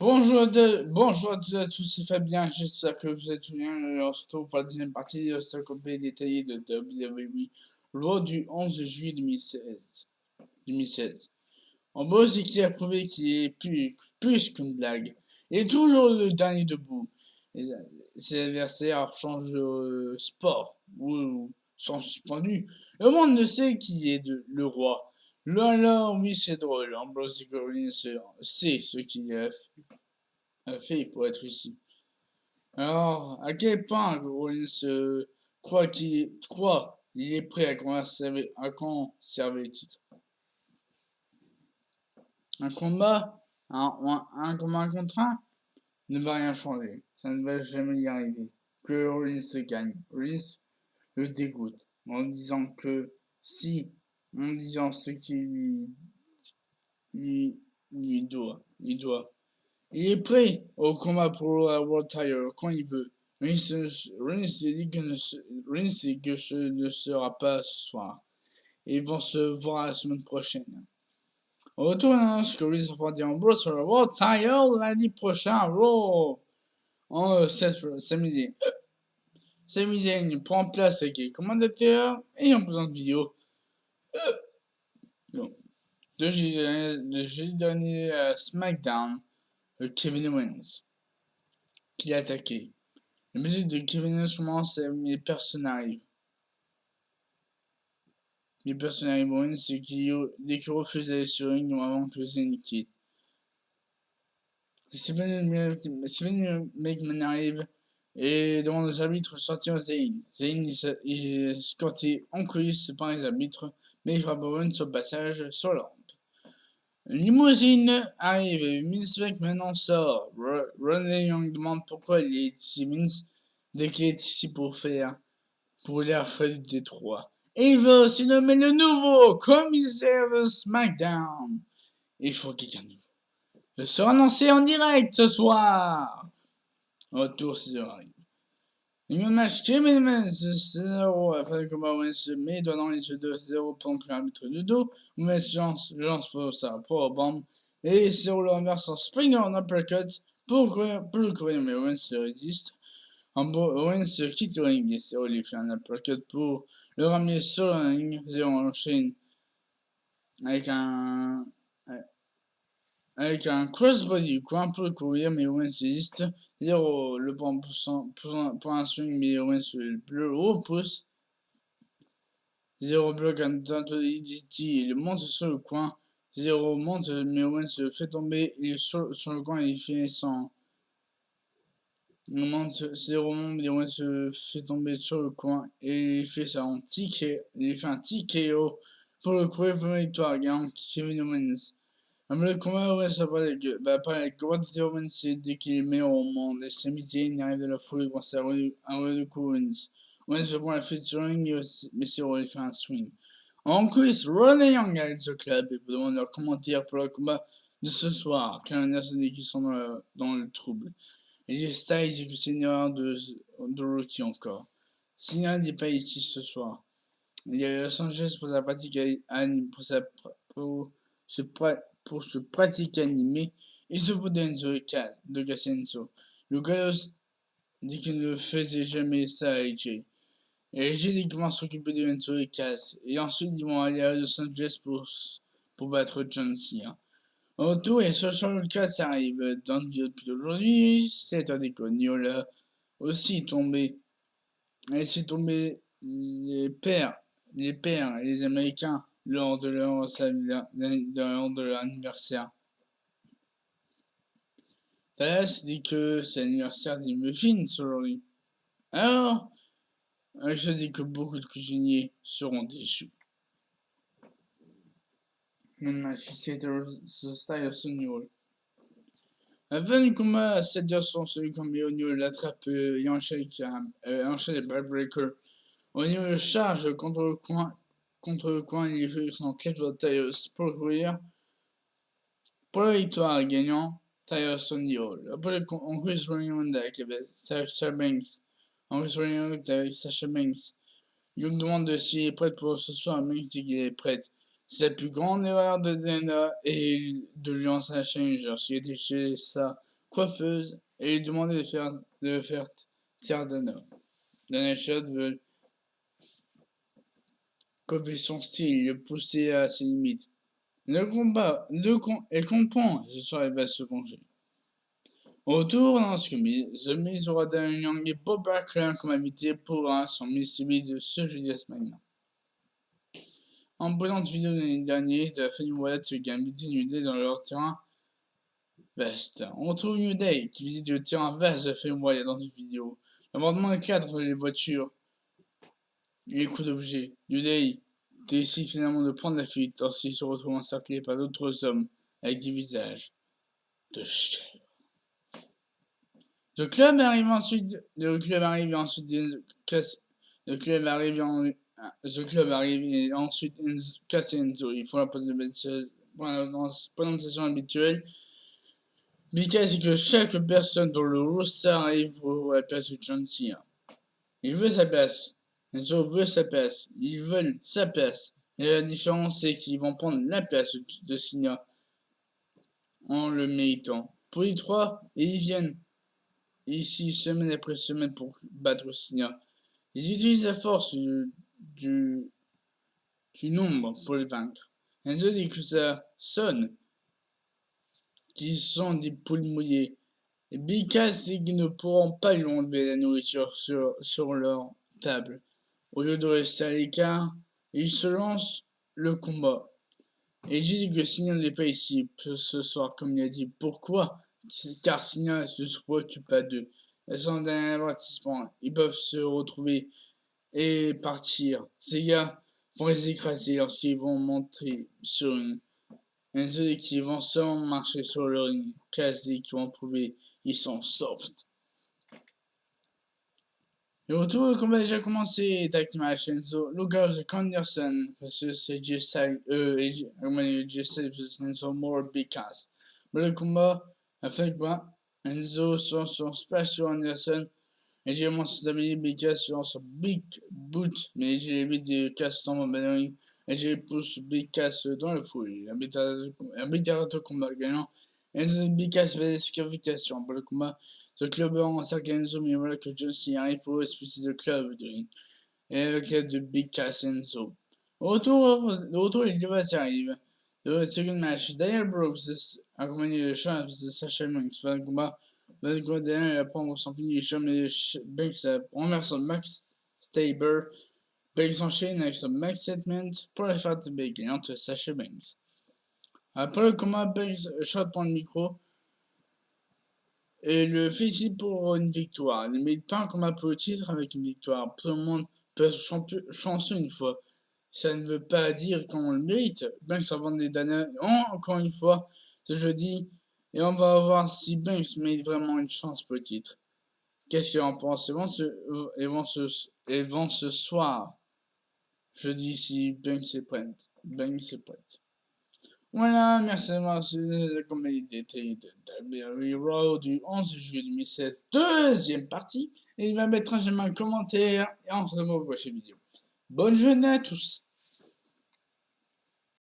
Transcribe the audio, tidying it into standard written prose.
Bonjour à tous, c'est Fabien, j'espère que vous êtes bien. On se retrouve pour la deuxième partie de ce complet détaillé de WWE Raw du 11 juillet 2016. En beau, c'est qui a prouvé qu'il est plus qu'une blague. Il est toujours le dernier debout. Et ses adversaires changent de sport ou sont suspendus. Le monde ne sait qui est le roi. Là, là, oui, c'est drôle. Ambrose Collins sait ce qu'il a fait pour être ici. Alors, à quel point Rollins il est prêt à conserver le titre? Un combat, un combat contre un ne va rien changer. Ça ne va jamais y arriver. Que Rollins gagne. Rollins le dégoûte en disant que si, en disant ce qu'il il doit. Il est prêt au combat pour la World Title quand il veut. Reigns dit que ce ne sera pas ce soir. Ils vont se voir la semaine prochaine. Au retour, on annonce que Reigns affrontera Ambrose sur la World Title lundi prochain à Raw. Samedi. Sami Zayn prend place avec les commentateurs et en présente vidéo. De jeudi dernier à SmackDown, Kevin Owens qui a attaqué. La musique de Kevin Owens commence et les personnes arrivent. Les personnes arrivent. Owens, c'est dès qu'il refuse d'aller sur le ring avant que Zayn quitte. Steven McMahon arrive et demande aux arbitres de sortir Zayn. Zayn est escorté en coulisses par les arbitres, mais il frappe Owens au passage sur la rampe. Limousine arrive et Vince McMahon en sort. Ronnie Young demande pourquoi il est ici, Vince, dès qu'il est ici pour l'air frais du Détroit. Et il veut aussi nommer le nouveau commissaire de SmackDown. Il faut quelqu'un de nouveau. Je serai annoncé en direct ce soir. Autour, c'est arrive. Le match Kevin Owens 0 afin de combat Owens mais doit dans les jeux de 0 pendant que l'arbitre de dos. Owens lance pour sa powerbomb et 0 le renverse en Springer en uppercut pour le courir mais Owens se résiste. Owens quitte le ring et 0 lui fait un uppercut pour le ramener sur le ring. 0 enchaîne avec un crossbody du coin pour le courir, mais Owens résiste. 0 le prend pour un swing, mais Owens le repousse. 0 bloque un tentative DDT et le monte sur le coin. 0 monte, mais Owens se fait tomber et sur le coin il fait sans. Il monte 0 monte, mais Owens se fait tomber sur le coin et il fait ça en TK. Il fait un TKO pour le courir pour la victoire, gagnant Kevin Owens. Le combat Owens va pas avec commentateur Owens dès qu'il est meilleur au monde et Sami Zayn arrive de la foule grâce à un coup Owens. Owens veut prendre la featuring mais c'est il fait un swing. En plus, Ronnie Young arrive au club et vous demande leur commentaire pour le combat de ce soir, car il y a des qui sont dans le trouble. Et Styles dit que c'est une erreur de Rocky encore. Cena n'est pas ici ce soir. Il y a Los Angeles pour sa pratique pour se pratique animée, il se fout d'Enzo de Casenzo. Le Gallos dit qu'il ne faisait jamais ça à AJ. Et AJ dit qu'il va s'occuper de Enzo et Cass. Et ensuite, ils vont aller à Los Angeles pour battre John Cena. Au retour, et Social Lucas arrive dans le vidéo depuis aujourd'hui. C'est un déconne. Aussi tombé. Et c'est tombé les pères et les Américains lors de leur anniversaire. Dallas dit que c'est l'anniversaire des muffins aujourd'hui. Alors, je dis que beaucoup de cuisiniers seront déçus. Maintenant, c'est ce style Sonny La fin du combat, 7 heures sont celui comme O'Neill l'attrape et enchaîne les backbreakers. O'Neill charge contre le coin, il fait son catch de taille pour le courir. Pour la victoire, gagnant Tyson Hill. Après, on Chris Running avec Sasha Banks. On Chris Running avec Sasha Banks. Young demande s'il est prêt pour ce soir. Banks dit qu'il est prêt. C'est la plus grande erreur de Dana et de lui lancer un challenger. S'il était chez ça coiffeuse et lui demander de faire taire Dana. Dana Shot veut copier son style, le pousser à ses limites. Elle comprend, et ce soir elle va se venger. Autour dans ce The Miz aura Daniel Young et Bob Backlund comme invité pour son Miz TV de ce jeudi à SmackDown. En présente vidéo de l'année dernière de la famille Wyatt qui a invité New Day dans leur terrain vaste. On trouve New Day qui visite le terrain vaste de la famille Wyatt dans une vidéo. L'abordement éclate entre les voitures et les coups d'objets. New Day décide finalement de prendre la fuite lorsqu'il se retrouve encerclé par d'autres hommes avec des visages de chèvres. Le club arrive ensuite casse Enzo. Ils font la présentation habituelle. Mika c'est que chaque personne dans le roster arrive pour la place de John Cena. Il veut sa place. Enzo veut sa place. Ils veulent sa place. Et la différence c'est qu'ils vont prendre la place de Cena en le méritant. Pour les trois, ils viennent ici semaine après semaine pour battre Cena. Ils utilisent la force du nombre pour le vaincre. Enzo dit que ça sonne qu'ils sont des poules mouillées. Et Big Cass dit qu'ils ne pourront pas lui enlever la nourriture sur leur table. Au lieu de rester à l'écart, ils se lancent le combat. Et j'ai dit que Cena n'est pas ici ce soir, comme il a dit. Pourquoi? Car Cena se préoccupe pas d'eux. Elles sont dernier avertissement. Ils peuvent se retrouver et partir. Ces gars vont les écraser lorsqu'ils vont monter sur Enzo dit qu'ils vont seulement marcher sur le ring. Cass dit qu'ils vont prouver ils sont soft. Le retour du combat a déjà commencé. Tag Team match Enzo. Lucas et Anderson versus J-Side versus Enzo More Big Cass. Mais le combat a fait quoi? Enzo sur splash sur Anderson. Et j'ai mon stabilité Big Cass sur son Big Boot. Mais j'ai évité de Cass tombe en ballon. Et j'ai poussé Big Cass dans le fouille. Arbitre de combat gagnant. Enzo Big Cass fait des disqualifications pour le combat. Ce club en cercle Enzo, mais voilà que John Cena arrive pour expulser le club de ring. Et avec l'aide de Big Cass Enzo. Au retour, les Divas arrivent. Le second match, Daniel Brooks accompagné de Shawn de Sasha Banks. Fin de combat. Daniel va prendre son finisher, mais Banks renverse Max Staber. Banks enchaîne avec son Max Statement pour la faire tomber gagnante Sasha Banks. Après le combat, Banks shot prend le micro et le félicite pour une victoire. Il ne mérite pas un combat pour le titre avec une victoire. Tout le monde peut être chanceux une fois. Ça ne veut pas dire qu'on le mérite. Banks va vendre des damnés encore une fois ce jeudi. Et on va voir si Banks mérite vraiment une chance pour le titre. Qu'est-ce qu'il en pense? Et vont ce soir. Jeudi si Banks est prête. Banks est prête. Voilà, merci d'avoir suivi la comédie d'été de WWE Raw du 11 juillet 2016, deuxième partie. Et il va mettre un j'aime un commentaire et on se revoit pour la prochaine vidéo. Bonne journée à tous.